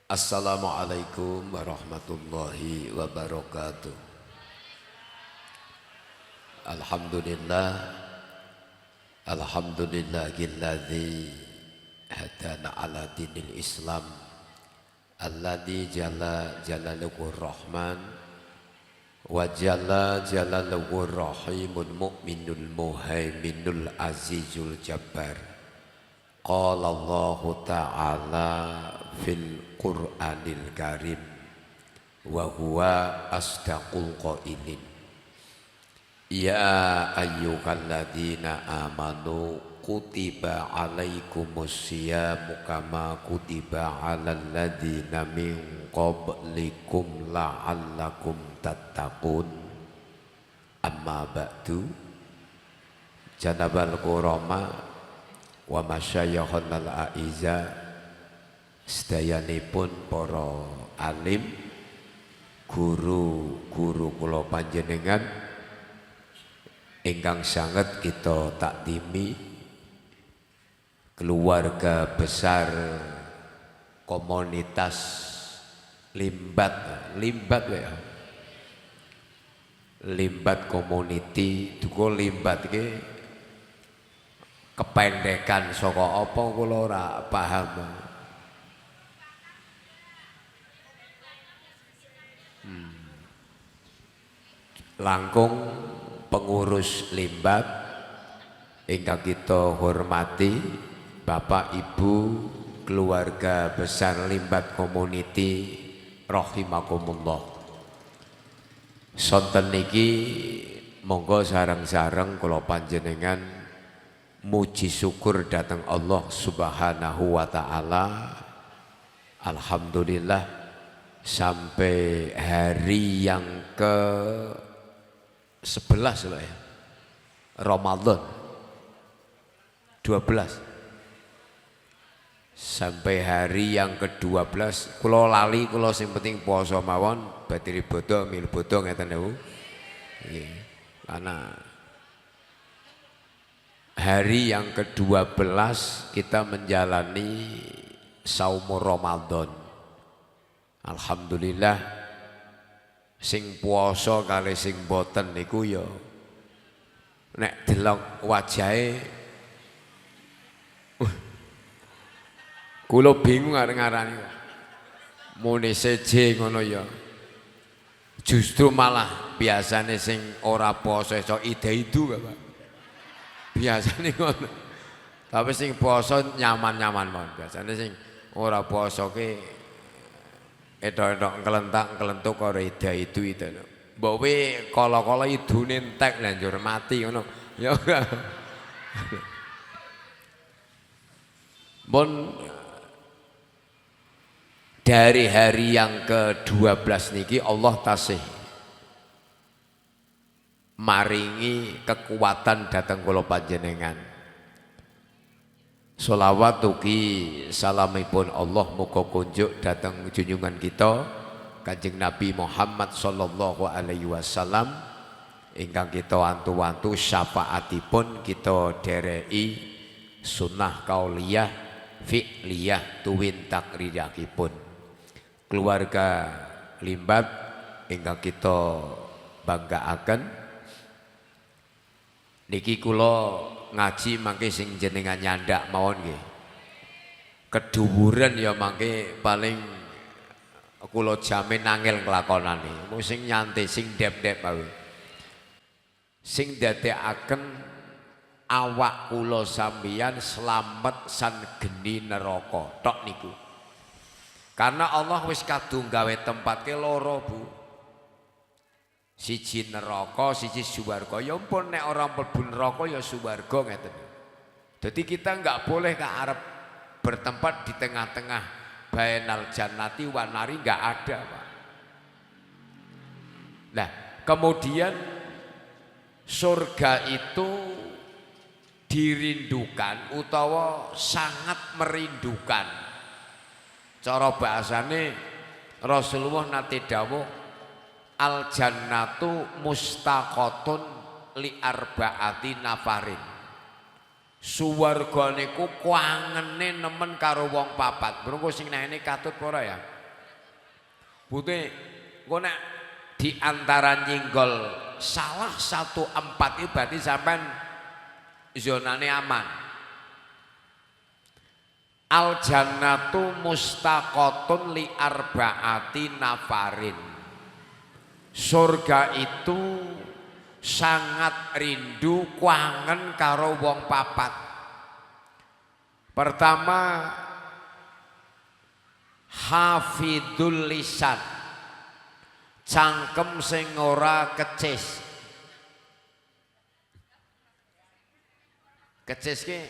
Assalamualaikum warahmatullahi wabarakatuh. Alhamdulillah, alhamdulillahilladzi hadana ala dinil Islam, alladzi jalla jalaluhur rahman wa jalla jalaluhur rahimun mu'minul muhaiminul azizul jabbar. Qala Allah ta'ala fil Qur'anil Karim wa huwa asdaqul qailin. Ya ayyuhalladzina amanu kutiba alaikumus syiyamu kama kutiba alal ladzina min qablikum la'allakum tattaqun. Amma ba'du, janabal kurama wa masyayikhun al-aiza, sedayanipun para alim, guru-guru kula panjenengan ingkang sanget kita takdimi, keluarga besar komunitas Limbat ya. Limbat community, duko Limbat iki kependekan saka apa kula ora paham. Langkung pengurus Limbat ingkang kita hormati, Bapak Ibu keluarga besar Limbat Community rahimakumullah. Sonten niki monggo sareng-sareng kula panjenengan muji syukur datang Allah Subhanahu wa taala. Alhamdulillah sampai hari yang ke 11 loh ya, Ramadan 12 sampai hari yang ke-12 kula lali, kula sing penting poso mawon, batiri bodo mil bodo ngeten niku. Nggih. Karena hari yang ke-12 kita menjalani saumur Ramadan. Alhamdulillah sing puasa kali sing boten niku ya nek delok wajahe kula bingung areng-areng muni seje ngono ya. Justru malah biasane sing ora poso iso ide-idu Pak. Biasane ngono. Tapi sing poso nyaman-nyaman mawon. Biasane sing ora poso ki edok-edok kelentak-kelentuk ora ide-idu itu. Mbok we kala-kala idune entek lan njur mati ngono. Ya. Bon dari hari yang ke-12 niki Allah tasih maringi kekuatan datang kula panjenengan. Sholawat ugi salamipun Allah muga kunjuk datang junjungan kita Kanjeng Nabi Muhammad sallallahu alaihi wasallam ingkang kita wantu-wantu syafaatipun kita dereki sunnah kauliyah fi'liyah tuwin takririyahipun. Keluarga Limbat ingkang kita banggaaken niki kula ngaji mangke sing jenengan nyandak mawon nggih. Keduwuren ya mangke paling kula jamin angel nglakonane. Mung sing nyantai sing dep-dep wae. Sing dadekaken awak kula sampeyan slamet san geni neraka tok niku. Karena Allah wis kadung gawe tempat ke loro Bu. Siji neraka, siji swarga. Ya ampun nek orang mlebu neraka ya swarga ngeten. Jadi kita enggak boleh ke arep bertempat di tengah-tengah bainal jannati wan nari, enggak ada Pak. Nah, kemudian surga itu dirindukan utawa sangat merindukan. Cara bahasane Rasulullah nate dawuh al jannatu mustaqotun li arbaati nafarin. Suwarga niku kuangene nemen karo wong papat. Mrengko sing nene katut ora ya? Bute engko nek di antara nyenggol salah satu empat itu berarti sampean zonane aman. Al jannatu mustaqotun li arbaati nafarin. Surga itu sangat rindu kangen karo wong papat. Pertama, hafidul lisan, cangkem sing ora kecis. Kecis ki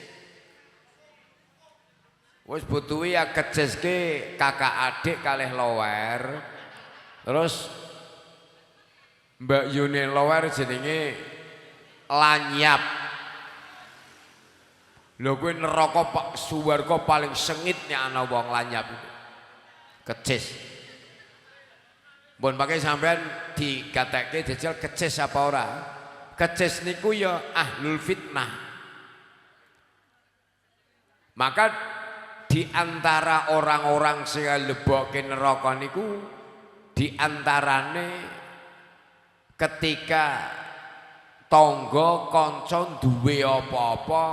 wis butuhi ya kecis ki kakak adik kalih lower. Terus Mbak Yuni lower jenenge lanyap. Lho kuwi neraka Pak Suwarga paling sengitnya ana wong lanyap itu. Kecis. Mbon pakai sampean digatekke jajal kecis apa ora? Kecis niku ya ahlul fitnah. Maka di antara orang-orang sing lebokke neraka niku di antarane ketika tangga kanca duwe apa-apa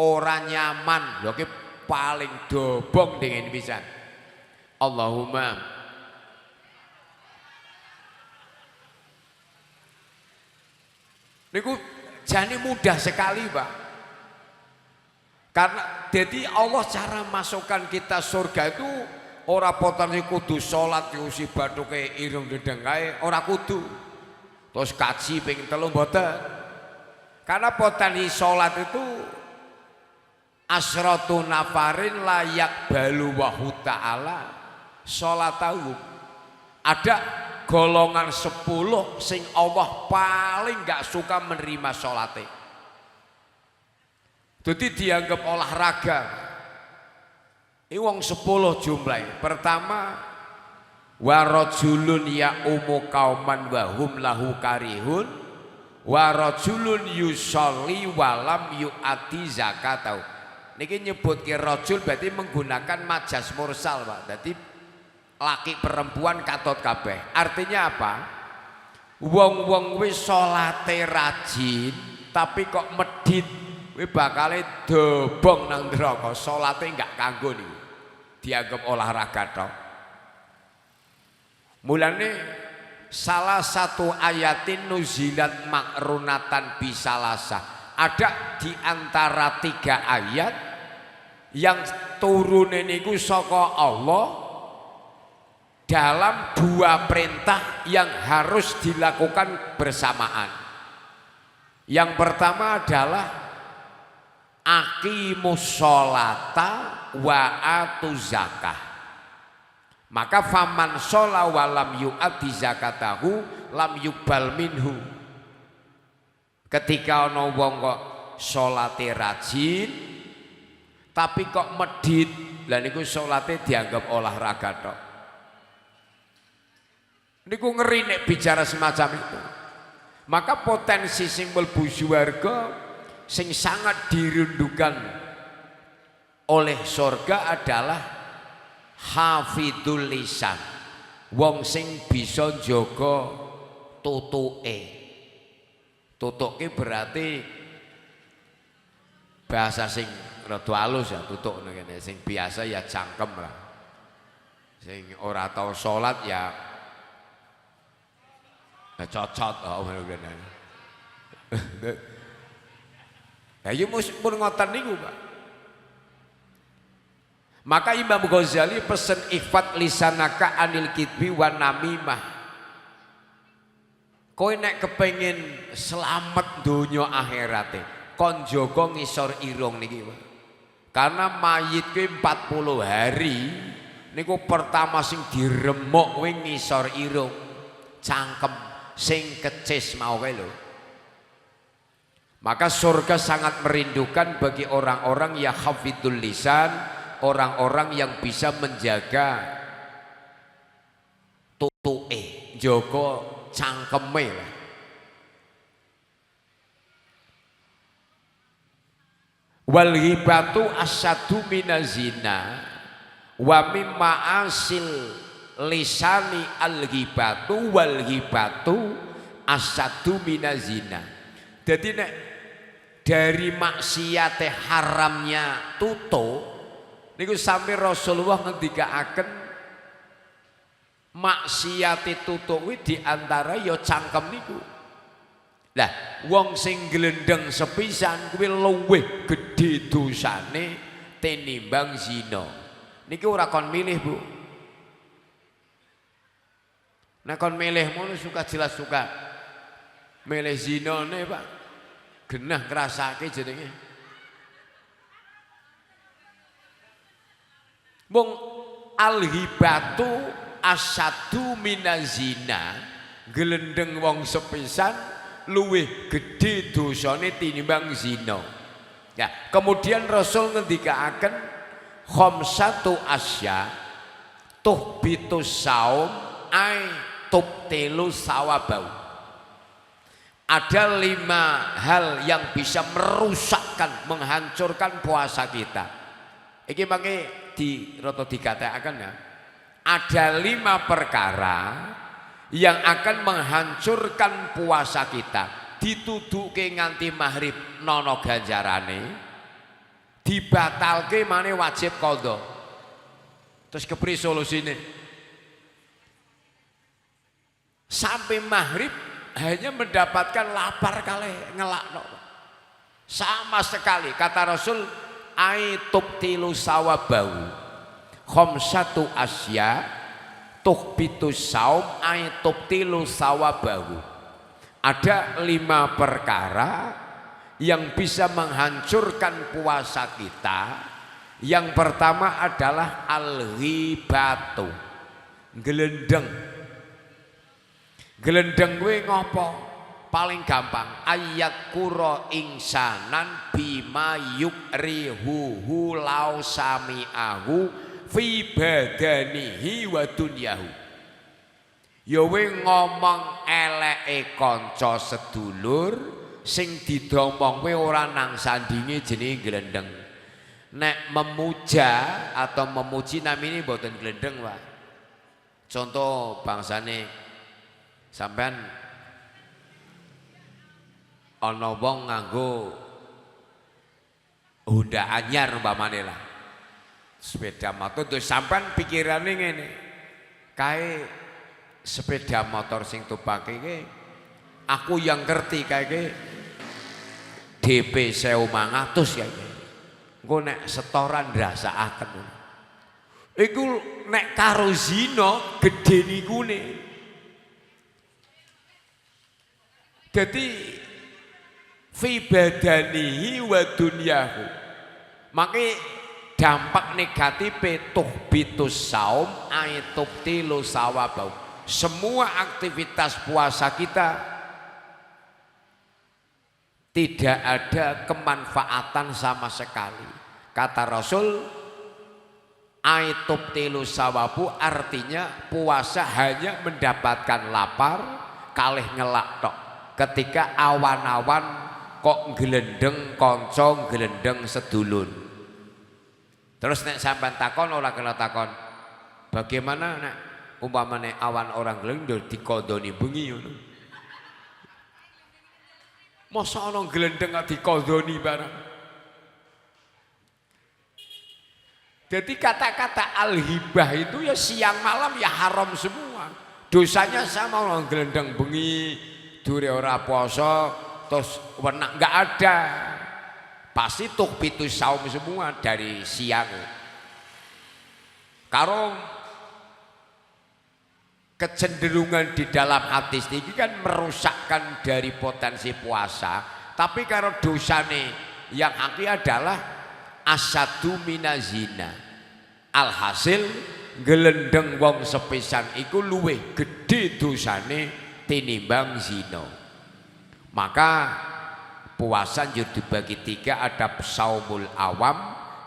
ora nyaman. Lho ki paling dobong dingin pisan. Allahumma niku jane mudah sekali, Pak. Karena jadi Allah cara masukkan kita surga itu ora potane kudu salat diusi bathuke irung dedeng kae, ora kudu. Terus kaji ping 3 mboten. Karena potani salat itu asratu nafarin layak balu wahu ta'ala salatahu. Ada golongan 10 sing Allah paling gak suka menerima salate. Jadi dianggap olahraga. Ini wong 10 jumlah. Pertama, warajulun ya umu kauman wahum lahu karihun, warajulun yusolli walam yu'ati zakatau. Niki nyebut ke rajul berarti menggunakan majas mursal, Pak. Jadi laki perempuan katot kabeh. Artinya apa? Wong-wong wis salate rajin tapi kok medhit. Kuwi bakale dobong nang neraka, salate enggak kanggo niku. Dianggap olahraga tok. Mulane salah satu ayatin nuzilat makrunatan bisalasa. Ada di antara 3 ayat yang turune niku saka Allah dalam 2 perintah yang harus dilakukan bersamaan. Yang pertama adalah aqimus sholata wa atuz zakah. Maka faman shola wa lam yu'ati zakatahu lam yuqbal minhu. Ketika ana wong kok salate rajin tapi kok medhit, lha niku salate dianggap olahraga tok. Niku ngeri nek bicara semacam itu. Maka potensi sing mlebu swarga sing sangat dirindukan oleh surga adalah hafidul lisan, wong sing bisa jaga tutuke. Tutuke berarti bahasa sing rada halus ya, tutuk ngene. Sing biasa ya cangkem lah. Sing ora tau salat ya cocot ngene. Ya pun ngoten niku, Pak. Maka Imam Ghazali pesen ihfat lisanaka anil kidbi wa namimah. Kowe nek kepengin selamat donya akhirate, kon jaga ngisor irung niki, Pak. Karena mayit kuwi 40 hari niku pertama sing diremuk kuwi ngisor irung, cangkem sing kecis mau kae lho. Maka surga sangat merindukan bagi orang-orang yang hafidul lisan, orang-orang yang bisa menjaga tutuke, jaga cangkeme lah. Wal ghibatu asyadu minazina wa mimma asil lisani al-ghibatu wal ghibatu asyaddu minazina. Jadi nek dari maksiate haramnya tutuk niku sampai Rasulullah ngendikaaken maksiate tutuk kuwi diantara ya cangkem niku. Lah wong sing glendeng sepisan kuwi luwih gedhe dosane tinimbang zina. Niki ora kon milih, Bu. Nek kon milih ngono suka jelas suka milih zinane, Pak. Genah ngrasake jenenge. Mung al-hibatu asyaddu minazina, glendeng wong sepisan luwih gedhe dosane tinimbang zina. Ya, kemudian Rasul ngendikaaken khamsatu asya tuhbitus saum ai tubtilu sawabau. Ada 5 hal yang bisa merusakkan, menghancurkan puasa kita. Iki mangke roto dikatakan ya. Ada 5 perkara yang akan menghancurkan puasa kita. Dituduke nganti maghrib nono ganjarane, dibatalke mane wajib qadha. Terus kepriye solusine? Sampai maghrib hanya mendapatkan lapar kali ngelakno. Sama sekali kata Rasul ai tubtilu sawabau. Khamsatu asya tuhbitus saum ai tubtilu sawabau. Ada 5 perkara yang bisa menghancurkan puasa kita. Yang pertama adalah al-ghibatu, glendeng. Glendeng kuwi ngopo? Paling gampang ayat kuro insanan bima yukrihuhu lau sami'ahu fi badanihi wa dunyahu. Ya we ngomong eleke kanca sedulur sing didomong kowe ora nang sandinge jenenge glendeng. Nek memuja atau memuji namine mboten glendeng, Pak. Contoh bangsane sampean ana wong nganggo Honda anyar umpamane lah. Sepeda motor terus sampean pikirane ngene. Kae sepeda motor sing tupake iki aku yang ngerti kae iki DP 1.500 ya iki. Engko nek setoran ndrasakaken. Iku nek karo zina gedhe nikune. Jadi fi badanihi wa dunyahu. Maka dampak negatif tuhbitus saum ai tubtilu sawabau. Semua aktivitas puasa kita tidak ada kemanfaatan sama sekali. Kata Rasul ai tubtilu sawabu artinya puasa hanya mendapatkan lapar kalih ngelak tok. Ketika awan-awan kok glendeng kanca glendeng sedulur. Terus nek sampean takon ora kena takon. Bagaimana nek umpamane awan orang glendeng dikondoni bengi ngono. Masa ana glendeng kok dikondoni barang. Jadi kata-kata al-hibah itu ya siang malam ya haram semua. Dosanya sama orang glendeng bengi dure ora poso terus wenak enggak ada. Pasti tuhbitus saum semua dari siang. Karo kecenderungan di dalam hadis ini kan merusakkan dari potensi puasa. Tapi karo dosane yang hakiki adalah asyaddu minazina. Alhasil glendeng wong sepisan iku luwih gedhe dosane tinimbang zina. Maka puasa dibagi 3, ada saumul awam,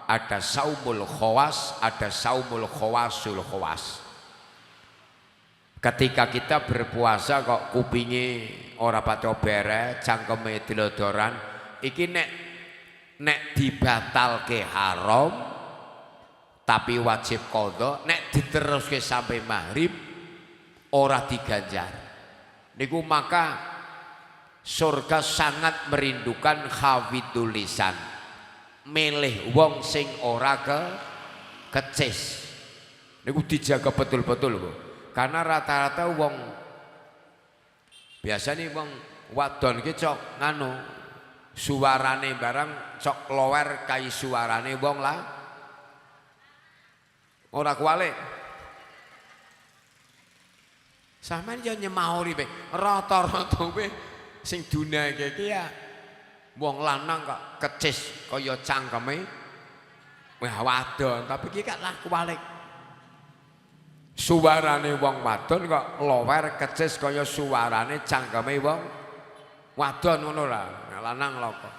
ada saumul khawas, ada saumul khawasul khawas. Ketika kita berpuasa kok kupinge ora pati beres, cangkeme dilodoran, iki nek dibatalke haram tapi wajib qadha. Nek diteruske sampai maghrib ora diganjar. Niku maka surga sangat merindukan khafidul lisan, milih wong sing ora kecis. Niku dijaga betul-betul Bu. Karena rata-rata wong biasa nih wong wadon ki cok nganu suarane barang cok lower kai suarane wong lah ora kualik. Sampeyan yo nyemauri pe rata-rata pe sing dunake iki ya wong lanang kok kecis kaya cangkeme wah wadon, tapi iki gak lah kualik. Suarane wong wadon kok lower kecis kaya suarane cangkeme wong wadon ngono lah, lanang loko.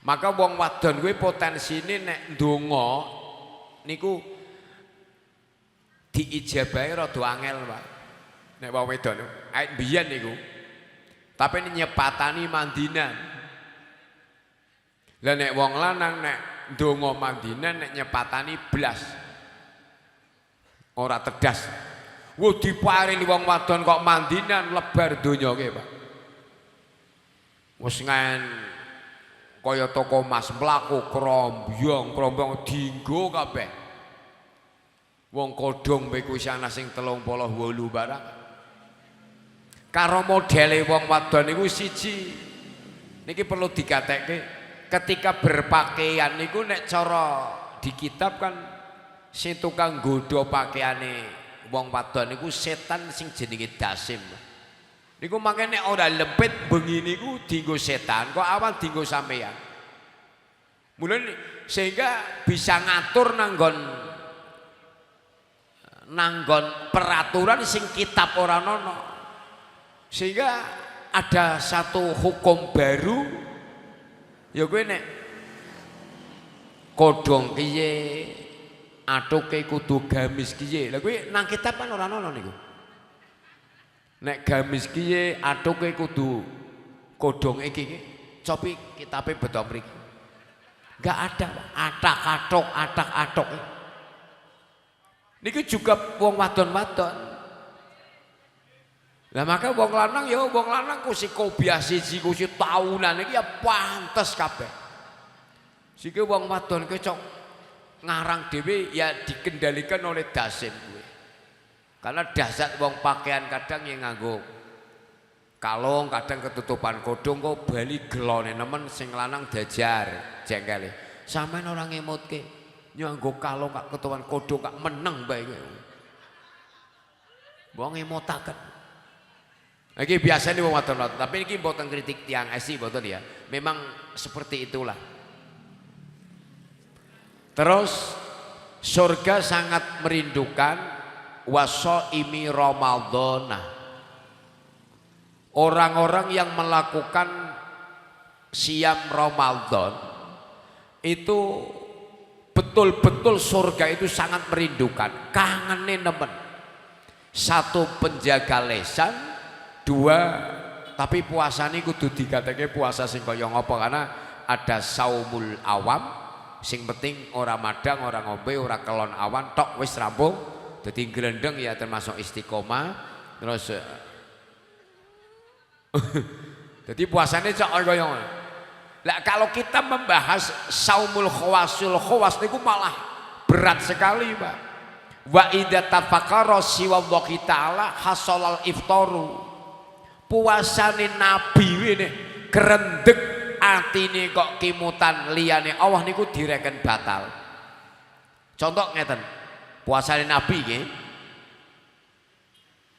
Maka wong wadon kuwi potensine nek ndonga niku diijabahi rada angel, Pak. Nek wong wedon awit biyen niku. Tapi ini nyepatani mandinan. Lah nek wong lanang nek ndonga mandinan nek nyepatani blas. Ora tedas. Wo diparingi wong wadon kok mandinan lebar donya ki, Pak. Wis ngen kaya toko mas mlaku krombyong dienggo kabeh. Wong kodhong beku wis ana sing 38 barang. Karo modele wong wadon niku siji. Niki perlu digatekke ketika berpakaian niku nek cara di kitab kan sing tukang nggodha pakaiane wong wadon niku setan sing jenenge Dasim. Niku makane nek ora lempit bengi niku dienggo setan, kok awan dienggo sampeyan. Mulane sehingga bisa ngatur nanggon peraturan sing kitab ora ana. Sehingga ada satu hukum baru ya kowe nek kodhong piye atuke kudu gamis piye. Lah kowe nang kitab kan ora ana niku. Nek gamis piye atuke kudu kodhong iki copi kitabe beto mriki. Enggak ada atak-atok. Niki juga wong wadon-wadon. Lah maka wong lanang ya wong lanang kusi kobiah siji kusi taunan iki ya pantes kabeh. Siki wong wadon ki cok ngarang dhewe ya dikendalikan oleh Dasim kuwi. Karena dasar wong pakaian kadang yang nganggo kalung, kadang ketutupan kodhong kok bali gelone nemen sing lanang dajar jengkele. Sampeyan ora ngemutke nyanggo kalung kak ketutupan kodhong kak meneng bae kowe. Wong ngemutaken. Iki biasanya wong wadon, tapi ini mboten kritik tiang esi mboten ya. Memang seperti itulah. Terus surga sangat merindukan wasoimi Ramadhana. Orang-orang yang melakukan siam Ramadan itu betul-betul surga itu sangat merindukan, kangenin nemen. Satu penjaga lesan, dua, tapi puasa ini kudu dikatakan puasa sing kaya ngopo karena ada saumul awam, sing penting ora madang, ora ngombe, ora kelon awan, tok wis rampung. Jadi gelendeng ya termasuk istiqomah. Terus jadi puasanya cok kaya ngono. Lah kalau kita membahas saumul khawas niku malah berat sekali, Pak. Wa idza tafakkara siwa Allah taala hasalal iftaru. Puasane nabi wene grendeg atine kok kimutan liyane Allah niku direken batal. Contoh ngeten. Puasane nabi nggih.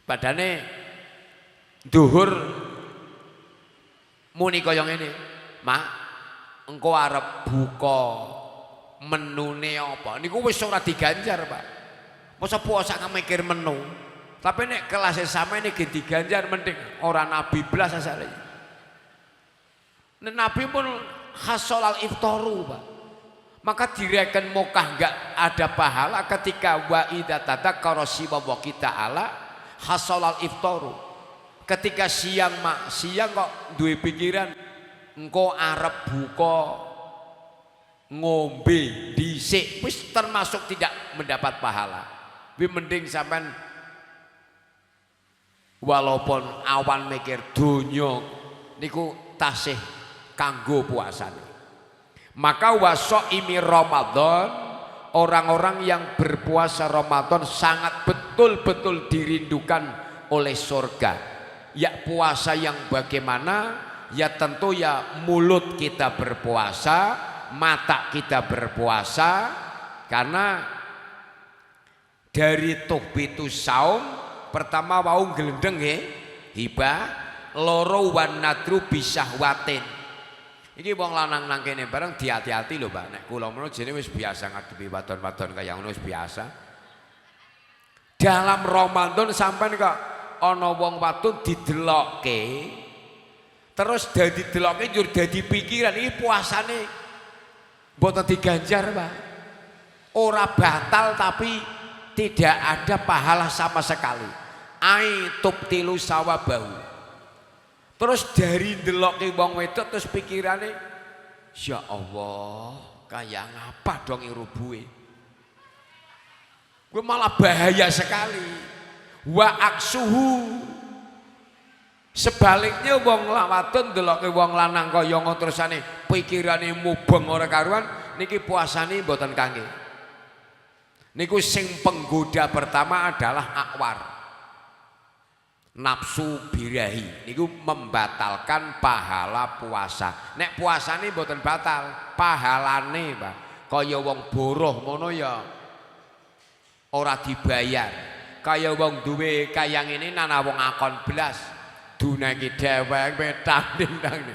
Padane duhur muni kaya ngene. Mak, engko arep buka menune apa? Niku wis ora diganjar, Pak. Masa puasa mikir menu. Tapi nek kelas sama ini diganjar mending orang nabi belas asale. Nek nabi pun hasolal iftaru, Pak. Maka direken mokah enggak ada pahala ketika wa idza tadzakkara siwa kita ala hasolal iftaru. Ketika siang kok duwe pikiran engko arep buka ngombe dhisik wis termasuk tidak mendapat pahala. Kuwi mending sampean walaupun awan mikir donya niku tasih kanggo puasane. Maka wasoimi Ramadan, orang-orang yang berpuasa Ramadan sangat betul-betul dirindukan oleh surga. Ya puasa yang bagaimana? Ya tentu ya mulut kita berpuasa, mata kita berpuasa, karena dari tuhbitus saum pertama wau glendeng nggih hibah, loro wan nadru bisahwatin. Iki wong lanang nang kene bareng diati-ati lho, Pak. Nek kula menawa jenenge wis biasa ngadepi wadon-wadon kaya ngono wis biasa. Dalam Ramadan sampean kok ana wong wadon didelokke terus dadi delokke njur dadi pikiran iki puasane mboten diganjar, Pak. Ora batal tapi tidak ada pahala sama sekali. Ai tubtilu sawabahu. Terus dari ndelokke wong wedok terus pikirane, ya Allah, kaya ngapa dong irubuhe. Gue malah bahaya sekali. Wa aksuhu. Sebaliknya wong wadon ndelokke wong lanang kaya ngono terusane pikirane mubeng ora karuan, niki puasane mboten kangge. Niku sing penggoda pertama adalah akwar. Nafsu birahi niku membatalkan pahala puasa. Nek puasane mboten batal, pahalane, Pak. Kaya wong boroh ngono ya ora dibayar. Kaya wong duwe kaya ngene nana wong akon blas. Dunake dhewek petang dindang.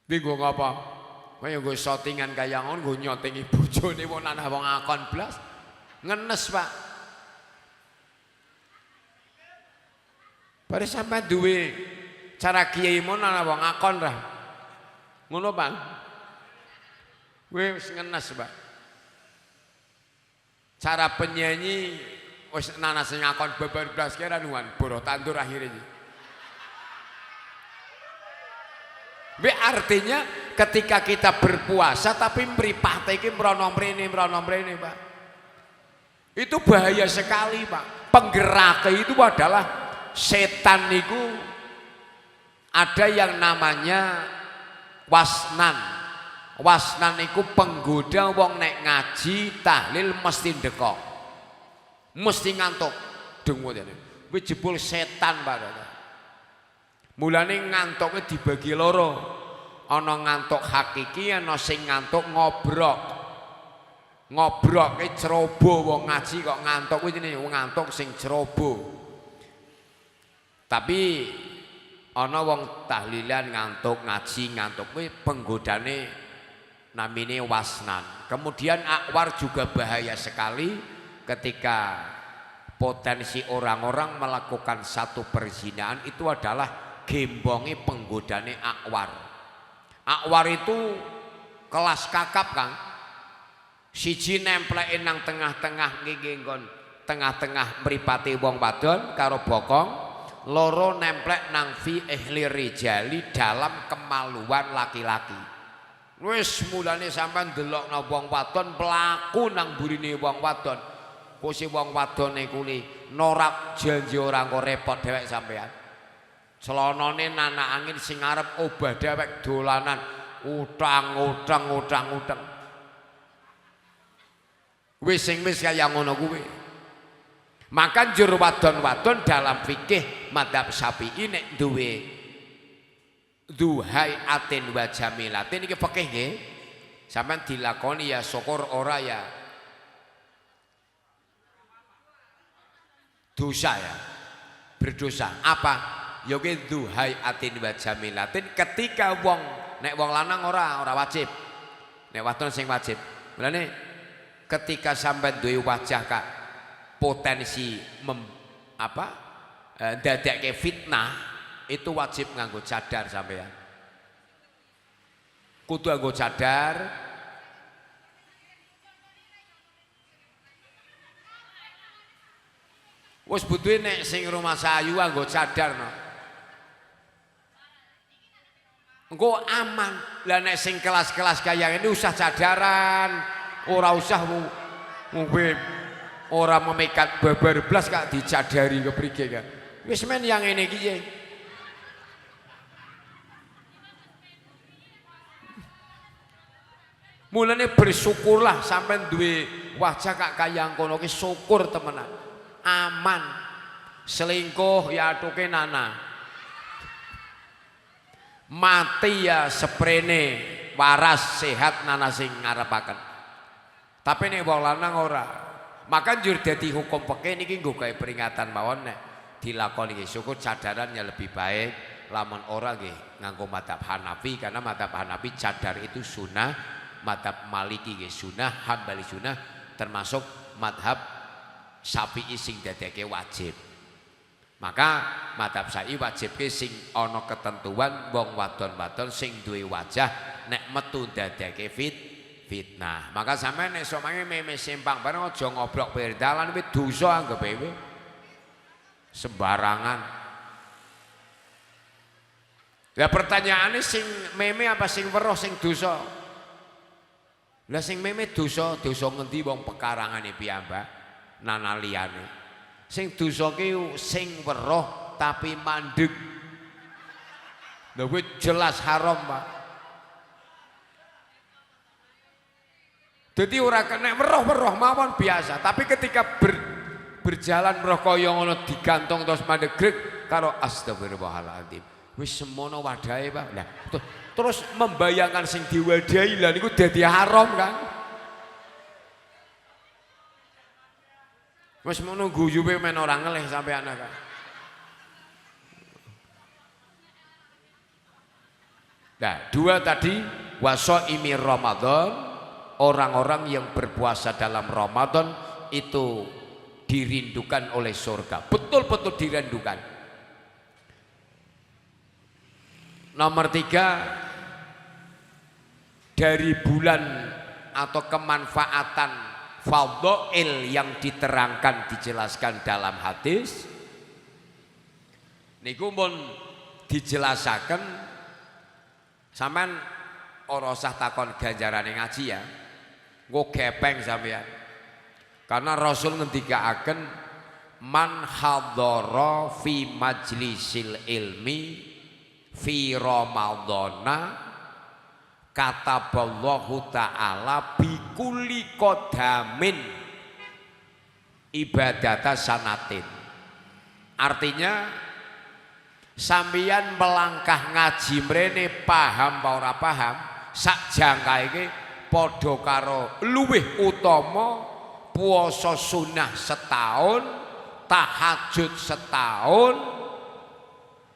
Bingung apa? Kaya nggo shootingan kaya ngono nggo nyotingi bojone wong nana wong akon blas. Ngenes, Pak. Bare sampean duwe cara kiai mon ana wong akon ra. Ngono, Bang. Wis ngenes, Pak. Cara penyanyi wis ana sing akon beber blas kira nuan boroh tandur akhirnya. Artinya ketika kita berpuasa tapi mripate iki mrono-mrene, Pak. Itu bahaya sekali, Pak. Penggerak itu adalah setan niku ada yang namanya wasnan. Wasnan niku penggoda wong nek ngaji tahlil mesti ndekok. Mesti ngantuk. Dengo dene. Kuwi jebul setan, Pak. Mulane ngantuknya dibagi loro. Ana ngantuk hakiki, ana sing ngantuk ngobrok. Ngobroke cerobo wong ngaji kok ngantuk kuwi jenenge ngantuk sing cerobo. Tapi ana wong tahlilan ngantuk, ngaji ngantuk kuwi penggodane namine wasnan. Kemudian akwar juga bahaya sekali ketika potensi orang-orang melakukan satu perzinahan itu adalah gembonge penggodane akwar. Akwar itu kelas kakap, Kang. Siji nempleke nang tengah-tengah nggih nggon tengah-tengah mripate wong wadon karo bokong. Loro nemplek nang fi ihli rijali dalam kemaluan laki-laki. Wis mulane sampean delokna wong wadon pelaku nang burine wong wadon. Kuwi wong wadone kuwi norak janji ora kok repot dhewek sampean. Celanane nanak angin sing arep obah dhewek dolanan utang. Wis sing wis kaya ngono kuwi. Maka njur wadon-wadon dalam fikih madzhab Syafi'i nek duwe duhai atin wa jamilatin iki fikih nggih. Sampeyan dilakoni ya syukur ora ya dosa ya. Berdosa. Apa? Ya ki duhai atin wa jamilatin ketika wong nek wong lanang ora wajib. Nek wadon sing wajib. Mulane ketika sampeyan duwe wajah Kak potensi dadekke fitnah itu wajib nganggo cadar sampean. Kudu nganggo cadar. Wis butuhe nek sing rumah sayu nganggo cadar no. engko aman. Lah nek sing kelas-kelas kaya ini usah cadaran, ora usah ora memikat babar blas kak dicadari keprige kan. Wis men yang ngene iki ye. Mulane bersyukurlah sampean duwe wajah kak kaya ngono ki syukur temenan. Aman. Selingkuh ya atuke nana. Mati ya seprene waras sehat nana sing ngarepaken. Tapi nek wong lanang ora. Maka njur dadi hukum fikih niki nggo gawe peringatan mawon nek dilakoni iki syukur cadarannya lebih baik lamun ora nggih nganggo madzhab Hanafi karena madzhab Hanafi cadar itu sunnah, madzhab Maliki nggih sunnah, Hambali sunnah termasuk madzhab Syafi'i sing dadeke wajib. Maka madzhab Syafi'i wajibke sing ana ketentuan wong wadon-wadon sing duwe wajah nek metu dadeke fitnah. Maka sampeyan nek sok mangke meme simpang bareng aja ngoblok pinggir dalan kuwi dosa anggepe kuwi. Sembarangan. Lah pertanyaane sing meme apa sing weruh sing dosa? Lah sing meme dosa ngendi wong pekarangane piyambak nana liyane. Sing dosa ki sing weruh tapi mandeg. Lha kuwi jelas haram, Pak. Jadi ora kena weruh-weruh mawon biasa, tapi ketika berjalan weruh kaya ngono digantung terus mandegrek karo astagfirullahaladzim. Wis semono wadahe, Pak. Lah terus membayangkan sing diwadahi lah niku dadi haram kan. Wis mono guyube men ora ngelih sampean kan. Nah, dua tadi wasoimi Ramadan. Orang-orang yang berpuasa dalam Ramadan itu dirindukan oleh surga, betul-betul dirindukan. Nomor 3, dari bulan atau kemanfaatan fadhail yang diterangkan dijelaskan dalam hadis niku pun dijelasaken sampean ora usah takon ganjarane ngaji ya. Nggo gepeng sampean. Karena Rasul ngendikaaken man hadhara fi majlisil ilmi fi ramadhana kataballahu ta'ala bi kulli qadamin ibadata sanatin. Artinya sampeyan melangkah ngaji mrene paham apa ora paham sak jangka iki padha karo luwih utama puasa sunnah setahun, tahajud setahun.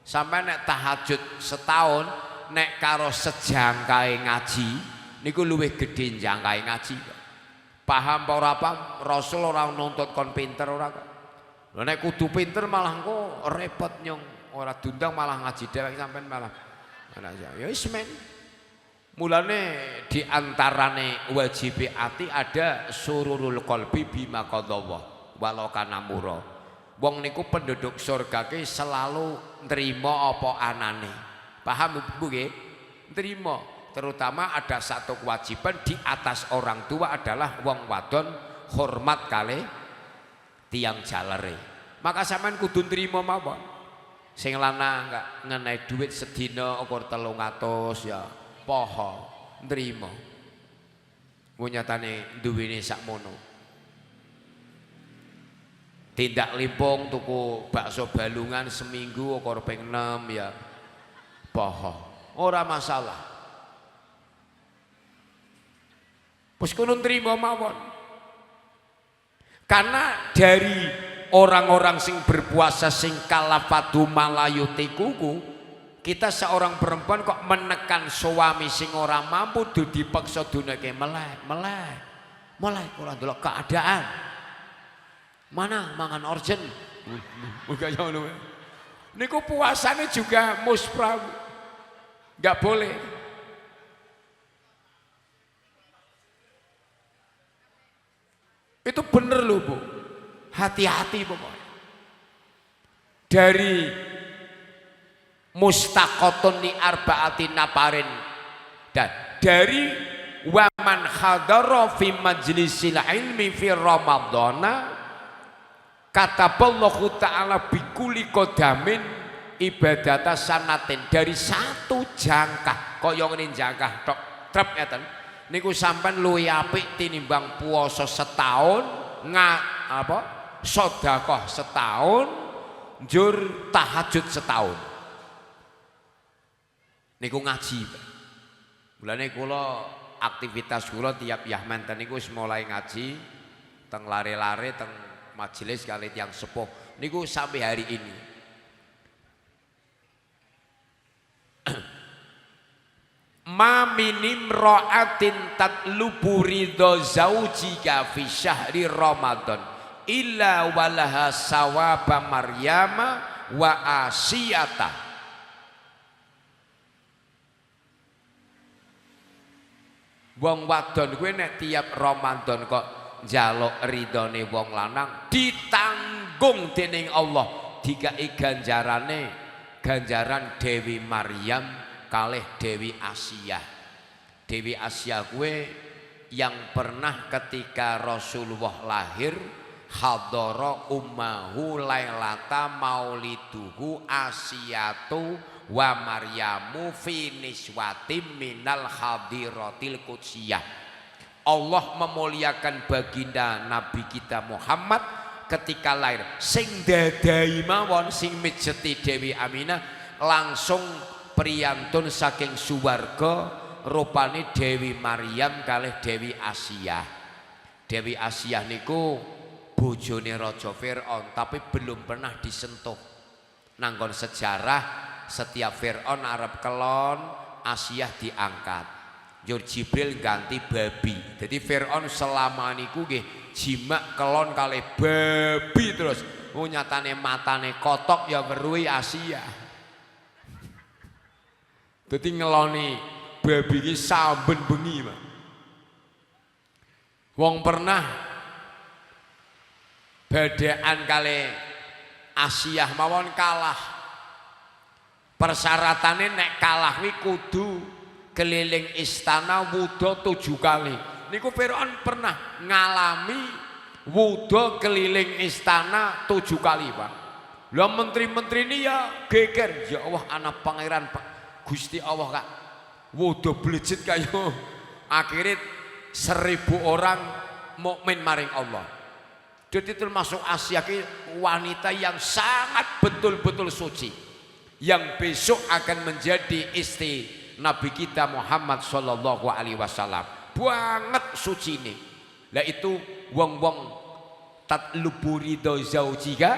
Sampai nek tahajud setahun nek karo sejangkae ngaji niku luwih gedhe jangkae ngaji. Paham apa ora paham Rasul ora nuntut kon pinter ora kok. Lha nek kudu pinter malah engko repot nyong, ora diundang malah ngaji dhewek sampean malah. Ya wis men. Mulane diantarane wajib ati ada sururul qalbi bima qadallah walau kana mura. Wong niku penduduk surga ki selalu nrimo apa anane. Paham Bu nggih? Nrimo. Terutama ada satu kewajiban di atas orang tua adalah wong wadon hormat kalih tiang jalere. Maka sampean kudu nrimo mawon. Sing lanang enggak ngenai duit sedina ukur 300 ya. Poho nrimo nyatane duwene sakmono. Tindak limpung tuku bakso balungan seminggu ukur ping 6 ya poho ora masalah. Wis kono nrimo mawon. Karena dari orang-orang sing berpuasa sing kalafatu malayutikuku, kita seorang perempuan kok menekan suami sing ora mampu dipaksa duneke meleh ora ndelok keadaan. Mana mangan orjen. Muga ngono. Niku puasane juga muspra. Enggak boleh. Itu bener loh Bu. Hati-hati pokoknya. Dari mustaqotun li arba'ati naparin, dan dari waman hadara fi majlisil ilmi fi ramadhana kataballahu ta'ala bikuli kodamin ibadata sanatin, dari satu jangkah kaya ngene jangkah tok trep ngeten niku sampean luwih apik tinimbang puasa setahun sedekah setahun njur tahajud setahun niku ngaji. Mulane kula aktivitas kula tiap Yahmanten niku wis mulai ngaji teng lare-lare teng majelis kali tiyang sepuh niku sampai hari ini. Ma minim ra'atin tatlubu ridha zaujika fi syahri Ramadan illa walaha sawaba Maryama wa Asiyata. Wong wadon kuwi nek tiap Ramadan kok njaluk ridhone wong lanang ditanggung dening Allah, dikai ganjaran Dewi Maryam kalih Dewi Asiyah. Dewi Asiyah kuwi yang pernah ketika Rasulullah lahir hadara ummahu lailata mauliduhu Asiyatu wa Maryamu fi niswatim minal hadiratil qudsiyah. Allah memuliakan baginda Nabi kita Muhammad ketika lahir, sing dadai mawon sing mijeti Dewi Aminah langsung priyantun saking suwarga rupane Dewi Maryam kalih Dewi Asiyah. Dewi Asiyah niku bojone Raja Fir'aun tapi belum pernah disentuh. Nanggon sejarah setiap Fir'aun arep kelon Asiyah diangkat, Jur Jibril ganti babi. Jadi Fir'aun selama niku nggih jimak kelon kalih babi terus. Nyatane matane kotok ya weruhi Asiyah. Dadi ngeloni babi iki saben bengi, Pak. Wong pernah badhekan kalih Asiyah mawon kalah. Persyaratannya nek kalah wi kudu keliling istana wudo 7 kali. Niku Fir'aun pernah ngalami wudo keliling istana 7 kali, Pak. Lah menteri-menteri ini ya geger, ya Allah anak pangeran Pak Gusti Allah Kak. Wudo blejit kayo akhirnya 1000 orang mukmin maring Allah. Jadi termasuk Asiyah ki wanita yang sangat betul-betul suci, yang besok akan menjadi istri Nabi kita Muhammad sallallahu alaihi wasallam. Banget suci ini. Lah itu wong-wong tatlubu ridha zaujika,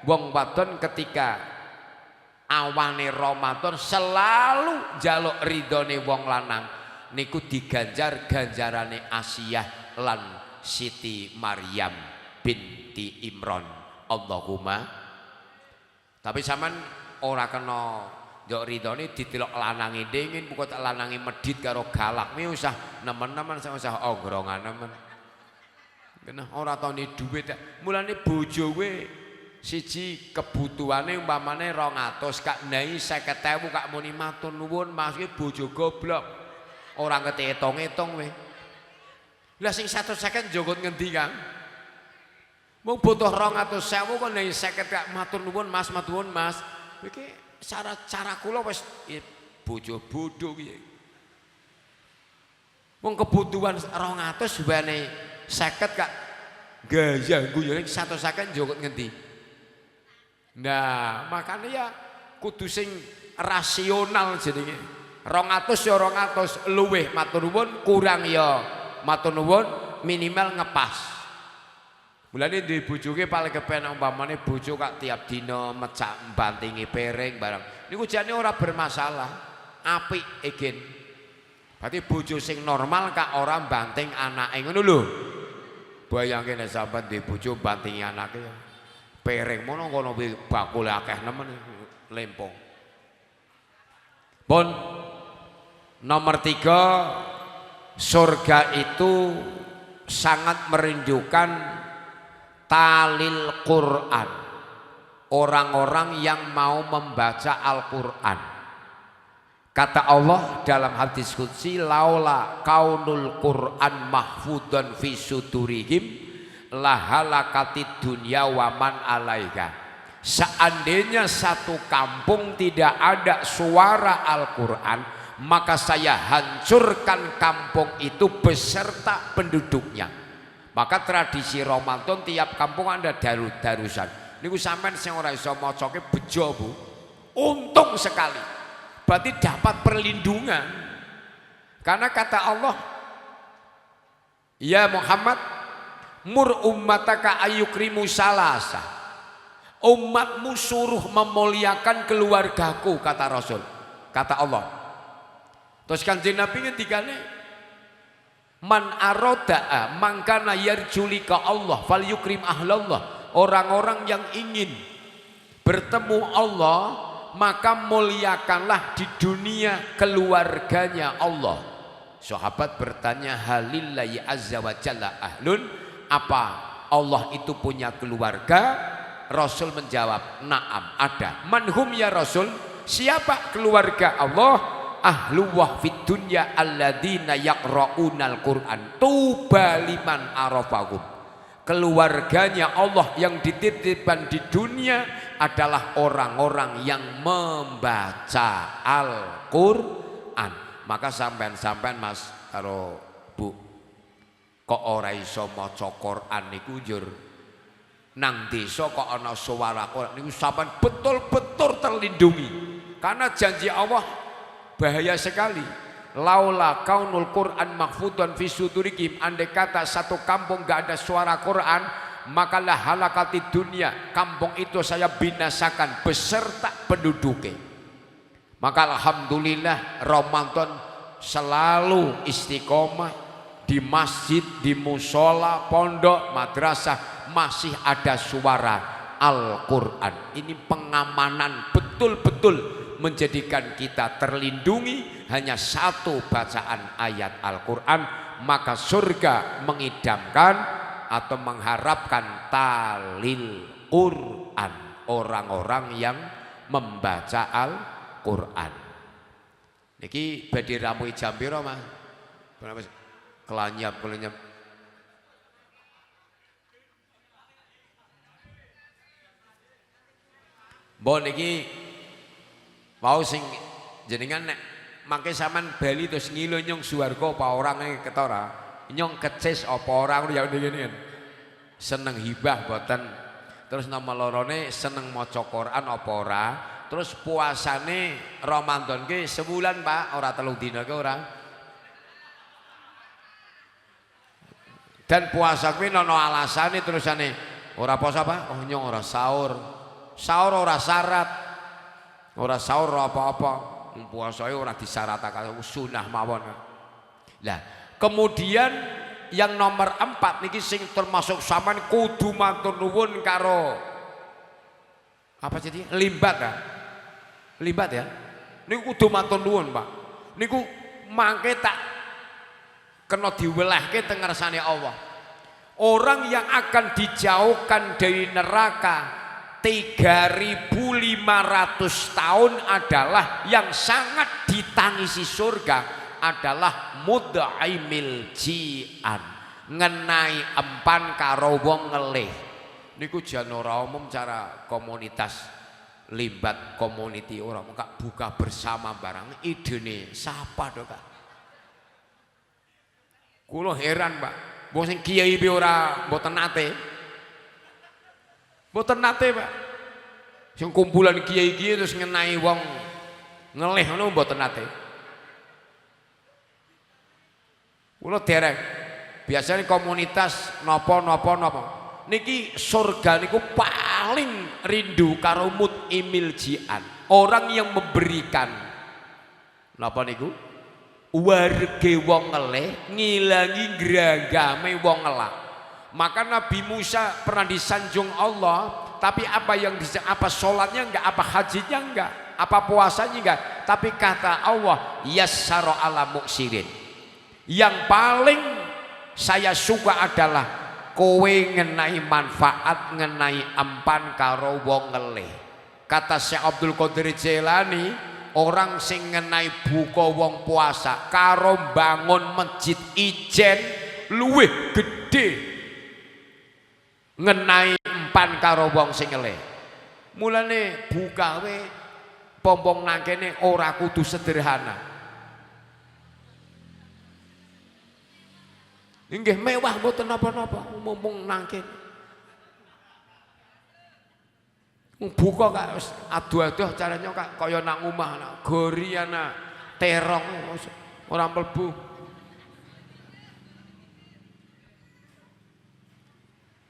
wong wadon ketika awane Ramadan selalu njaluk ridhone wong lanang niku diganjar ganjarane Asiyah lan Siti Maryam binti Imran. Allahumma. Tapi sampean ora kena njok ridhone didelok lanange dingin, pokoke tak lanange medhit karo galak. Mi usah nemen-nemen usah ongrongan nemen. Kena ora tani dhuwit. Mulane bojo kowe siji kebutuhane umpamane 200 kak ndai 50.000 kak muni matur nuwun Mas iki bojo goblok. Ora ngerti hitung-hitung kowe. Lah sing 150 njogot ngendi Kang? Wong butuh 200.000 kok ndai 50 kak matur nuwun Mas, matur nuwun Mas. Iki cara kula wis bojo bodho piye. Wong kebutuhan 200 bane 50 kak gaya guyon 150 njogot ngendi. Nah, makanya ya kudu sing rasional jenenge. 200 ya 200, luwih matur nuwun, kurang ya matur nuwun, minimal ngepas. Mulane duwe bojoke paling kepen umpamane bojo kak tiap dina mecak bantingi piring barang. Niku jane ora bermasalah. Apik igen. Berarti bojo sing normal kak ora banting anake ngono lho. Bayangke nek sampean duwe bojo bantingi anake piring mono kono bakul akeh nemen lempong. Pun nomor 3, surga itu sangat merindukan talil Quran. orang-orang yang mau membaca Al-Quran. Kata Allah dalam hadis qudsi, laula kaunul Quran mahfudun fi sudurihim lahalakatid dunya waman alaiha. Seandainya satu kampung tidak ada suara Al-Quran, maka saya hancurkan kampung itu beserta penduduknya. Maka tradisi Ramadan tiap kampung ada darusan. Niku sampean sing ora iso macoke bejo Bu. Untung sekali. Berarti dapat perlindungan. Karena kata Allah, ya Muhammad, mur ummataka ayukrimu salasa. Umatmu suruh memuliakan keluargaku, kata Rasul. Kata Allah. Terus Kanjeng Nabi ngendikane, man aroda'a mangkana yarjulika Allah fal yukrim ahlallah. Orang-orang yang ingin bertemu Allah, maka muliakanlah di dunia keluarganya Allah. Sahabat bertanya, halillahi azza wa jalla ahlun, apa Allah itu punya keluarga? Rasul menjawab, na'am ada. Manhum ya Rasul? Siapa keluarga Allah? Ahluwah fid dunya alladzina yaqra'unal Qur'an tuba liman arafahum. Keluarganya Allah yang dititipkan di dunia adalah orang-orang yang membaca Al-Quran. Maka sampean Mas karo Bu, kok ora iso maca Quran niku njur nang desa kok ana suara Quran niku sampean betul-betul terlindungi. Karena janji Allah bahaya sekali. Laula kaunul Quran mahfudun fi sudurikum, andai kata satu kampung gak ada suara Quran, maka lah halakati dunia, kampung itu saya binasakan beserta penduduknya. Maka alhamdulillah Ramadan selalu istiqomah di masjid, di musola, pondok, madrasah masih ada suara Al-Quran. Ini pengamanan betul-betul menjadikan kita terlindungi. Hanya satu bacaan ayat Al-Quran, maka surga mengidamkan atau mengharapkan talil Quran, orang-orang yang membaca Al-Quran. Niki badhe ramu jam pira Mas? Kelanyap. Mbok niki mau sing jenengan nek mangke sampean bali terus ngilo nyong suwarga apa orang ketara, nyong kecis apa orang ya ngene kan. Seneng hibah boten. Terus nama lorone seneng maca Quran apa ora? Terus puasane Ramadan ki sebulan Pak, ora 3 dina ke ora? Dan puasa kuwi ana alasane terusane ora poso apa? Oh nyong ora sahur. Sahur ora syarat. Ora sahur apa-apa. Puasa ora disyaratake sunah mawon. Lah, kemudian yang nomor 4 niki sing termasuk sampean kudu matur nuwun karo apa jadi limbat ya. Limbat ya. Niku kudu matur nuwun, Pak. Niku mangke tak kena diwelehke teng ngersane Allah. Orang yang akan dijauhkan dari neraka 3.500 tahun adalah yang sangat ditangisi surga adalah mud'aimil ji'an, ngenai empan karo wong ngelih. Niku jan ora umum cara komunitas limbat community ora mengka buka bersama barang idene sapa to Kak. Kula heran Pak, wong sing kiai ora mboten nate. Mboten nate Pak. Sing kumpulan kiai-kiai terus ngenai wong ngelih ngono mboten nate. Kula dereng. Biasanya komunitas napa. Niki surga niku paling rindu karo mut'imil ji'an. Orang yang memberikan napa niku? Warge wong ngelih ngilangi gragame wong ngelak. Maka Nabi Musa pernah disanjung Allah, tapi apa yang apa sholatnya enggak, apa hajinya enggak, apa puasanya enggak, tapi kata Allah yassara ala muksirin. Yang paling saya suka adalah kowe ngenai manfaat ngenai empan karo wong ngelih. Kata Syekh Abdul Qadir Jailani, orang sing ngenai buka wong puasa karo bangun masjid ijen luwih gede ngenai empan karo wong sing ngelih. Mulane buka we pompong nang kene ora kudu sederhana. Inggih mewah mboten napa-napa mumpung nang kene. Buka kak aduh-aduh caranya kak kaya nang omah nak gori ana terong ora mlebu.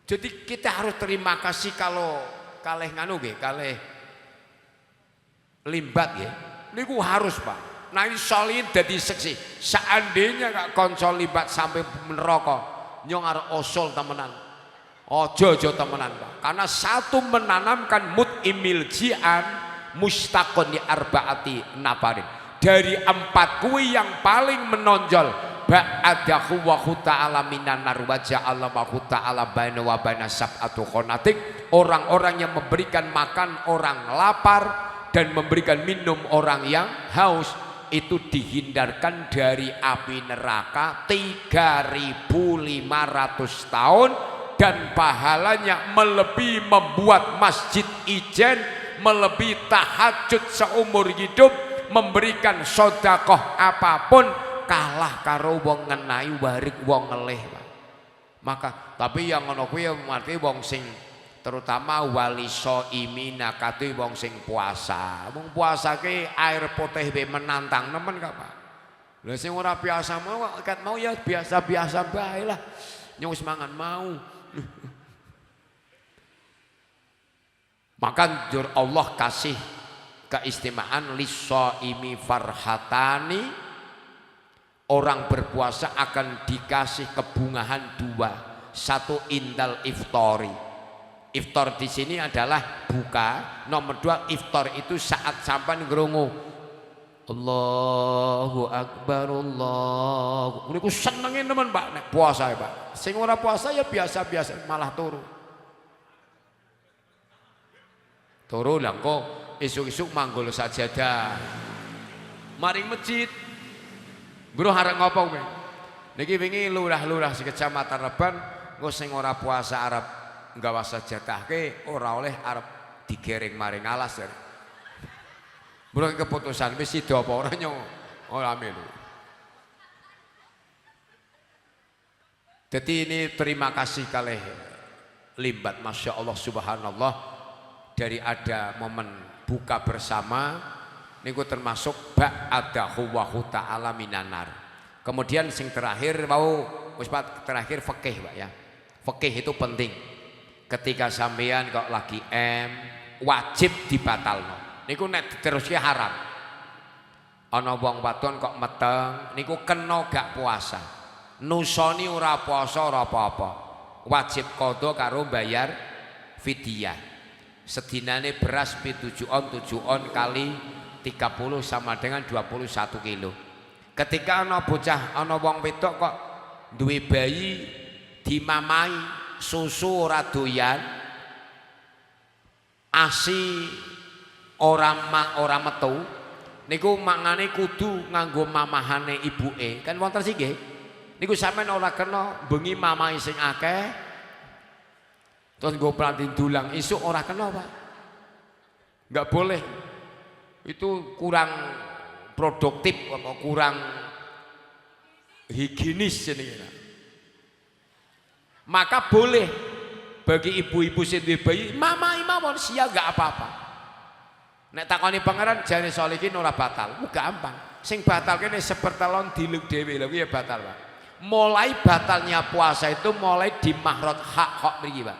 Jadi kita harus terima kasih kalau kalih nganu nggih, kalih limbat nggih. Niku harus, Pak. Nah solid dadi seksi. Seandainya gak konsol libat sampai neraka, nyong arep osol temenan. Ojo temenan, Pak. Karena satu menanamkan mut'imil ji'an mustaqon di arbaati nafarin. Dari 4 kuwi yang paling menonjol ba'adahu wa ta'ala minan nar wa ja'ala wa ta'ala baina wa baina sab'atu khonatik. Orang-orang yang memberikan makan orang lapar dan memberikan minum orang yang haus itu dihindarkan dari api neraka 3.500 tahun dan pahalanya melebihi membuat masjid ijen, melebihi tahajud seumur hidup, memberikan sedekah apapun kalah karo wong ngenai warik wong ngelih. Maka tapi yang ngono kuwi arti wong sing terutama wali soimina kate wong sing puasa. Wong puasa ke air putih be menantang nemen kak Pak. Lah sing ora biasa mau kat mau ya biasa-biasa bae lah. Nyong wis mangan mau. Maka jur Allah kasih keistimewaan lisoimi farhatani. Orang berpuasa akan dikasih kebungahan 2. Satu indal iftori. Iftar di sini adalah buka. Nomor 2 iftar itu saat sampai ngerungu Allahu Akbar Allahu. Niku senengin teman Pak nek puasa ya Pak. Sing ora puasa ya biasa-biasa malah turu. Turu lah kok isuk-isuk manggul sajadah. Maring masjid. Bro harap ngopo kowe? Niki wingi lurah-lurah sekecamatan Reban engko sing ora puasa Arab nggawa sajadah ke ora oleh arep digereng maring alas ya. Burung keputusan wis sida apa ora nyong ora melu. Jadi ini terima kasih kalih limbat Masya Allah Subhanallah dari ada momen buka bersama niku termasuk ba'adahu wa ta'ala minanar. Kemudian sing terakhir mau wis terakhir fikih Pak ya. Fikih itu penting. Ketika sampean kok lagi wajib dibatalno. Niku nek diteruske haram. Ana wong wadon kok meteng niku kena gak puasa. Nusoni ora puasa ora apa-apa. Wajib qadha karo bayar fidyah. Sedinane beras 7 on kali 30 sama dengan 21 kilo. Ketika ana bocah ana wong wedok kok duwe bayi dimamai susu ora doyan, asi ora metu, niku mangane kudu nganggo mamahane ibuke. Kan wonten sih nggih. Niku sampean ora kena bengi mamahi sing akeh. Terus nggo planting dulang isuk ora kena, Pak. Enggak boleh. Itu kurang produktif apa kurang higienis jenenge. Maka boleh bagi ibu-ibu sing duwe bayi mama mawon sia gak apa-apa. Nek takoni pangeran jane solihin ora batal, gampang. Sing batal kene sepertelon diluk dhewe lho kuwi batal, Pak. Mulai batalnya puasa itu mulai di mahrot hak mriki, Pak.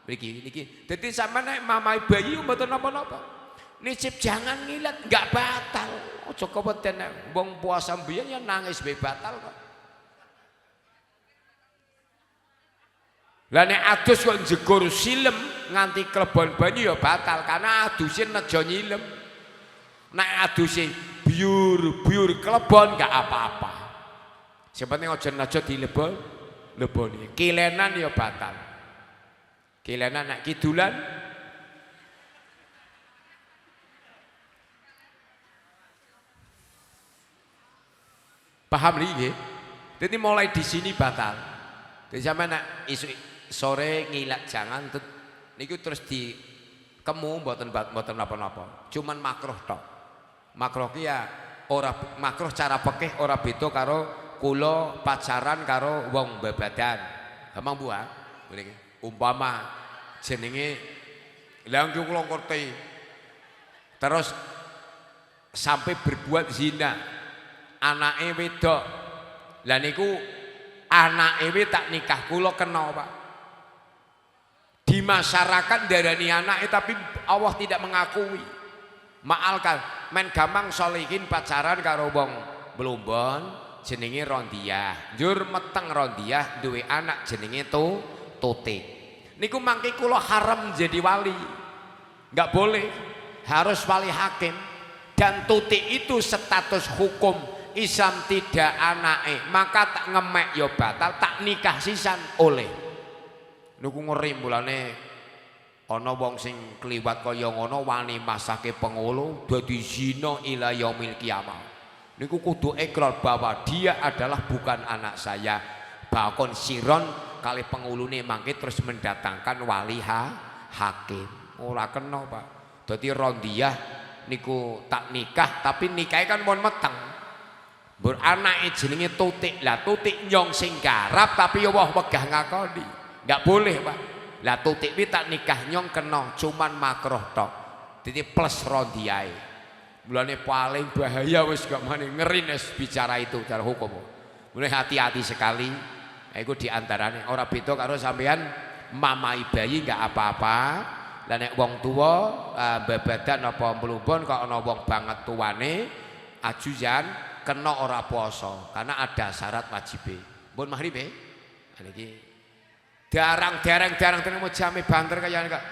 Mriki niki. Dadi sampeyan nek mamahi bayi mboten napa-napa. Nicip jangan ngilat gak batal. Aja keweden nek wong puasa mbiyen ya nangis bae batal kok. Lah nek adus kok jegur silem nganti klebon banyu ya batal karena aduse nejo nyilem. Nek aduse biur klebon gak apa-apa. Sing penting aja nejo dilebon leboni. Kilenan ya batal. Kilenan nak kidulan paham nggih? Jadi mulai di sini batal. Jadi sampai nak isu sore ngilak jangan niku terus di kemu mboten napa-napa. Cuman makruh tok. Makruh ki ya ora makruh cara fikih ora beda karo kula pacaran karo wong bebadan. Gampang buah. Umpama jenenge lha kula ngerti. Terus sampai berbuat zina. Anake wedok. Lah niku anake tak nikah kula kena, Pak. Di masyarakat darani anake tapi Allah tidak mengakui. Maalkan men gampang solihin pacaran karo wong Blombon jenenge Rondiah. Njur meteng Rondiah duwe anak jenenge Tutik. Niku mangke kula haram jadi wali. Enggak boleh, harus wali hakim. Dan Tutik itu status hukum Islam tidak anake, maka tak ngemek ya batal, tak nikah sisan oleh. Niku ngeri mulane ana wong sing kliwat kaya ngono wani masake pengulu dadi zina ila yaumil kiamah. Niku kudu ikrar bahwa dia adalah bukan anak saya. Bakon siron kali pengulune mangke terus mendatangkan wali hakim. Ora kena, Pak. Dadi Rondiah niku tak nikah tapi nikahe kan mon meteng. Mbur anake jenenge Tutik. Lah Tutik nyong sing garap tapi ya wah wegah ngakoni. Enggak boleh, Pak. Lah Tutik iki tak nikah nyong kena, cuman makruh tok. Dadi plus Rondiae. Mulane paling bahaya wis gak mani ngeri nes bicara itu cara hukum. Mulai hati-hati sekali. Iku diantarane ora beda karo sampean mamai bayi enggak apa-apa. Lah nek wong tuwa bebadan apa mlumpun kok ana wong banget tuane ajujan kena ora poso karena ada syarat wajib. Pun maghrib niki darang mau jame banter kaya kok.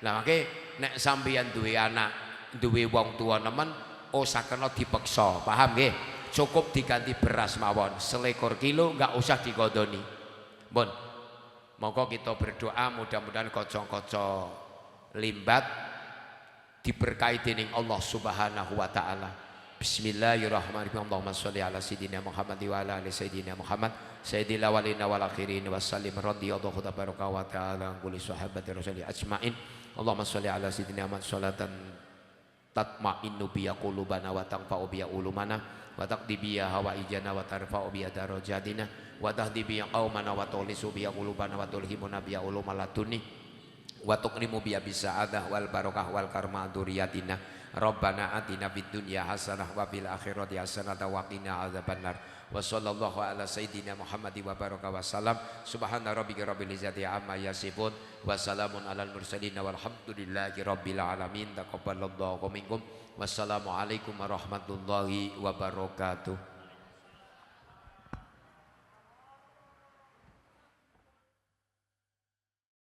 Lah mangke nek sampeyan duwe anak, duwe wong tua nemen usah kena dipeksa, paham nggih? Cukup diganti beras mawon, selikur kilo enggak usah digodoni. Pun monggo kita berdoa mudah-mudahan kocok-kocok limbat diberkahi dening Allah Subhanahu wa taala. Bismillahirrahmanirrahim. Allahumma sholli ala sayidina Muhammad wa ala ali sayidina Muhammad sayyidil awwalin wal akhirin wa sallim radhiyallahu tabaraka wa taala kulli sahabati rasul ajmain. Allahumma sholli ala sayidina Muhammad sholatan tatma'innu biya qulubana wa tanfa'u biya ulumana wa taqdi biya hawaijana wa tarfa'u biya darajatina wa tahdi biya qaumana wa tulisu biya qulubana wa tulhimuna biya ulumalatuni wa tuqrimu biya bisa'adah wal barakah wal karma dzurriyyatina rabbana atina fid dunya hasanah wa fil akhirati hasanah wa qina adzabannar wa sallallahu ala sayidina Muhammad wa baraka wa salam subhana rabbika rabbil izzati amma yasifun wa salamun alal mursalin walhamdulillahi rabbil alamin taqabbalallahu minkum wassalamu alaikum warahmatullahi wabarakatuh.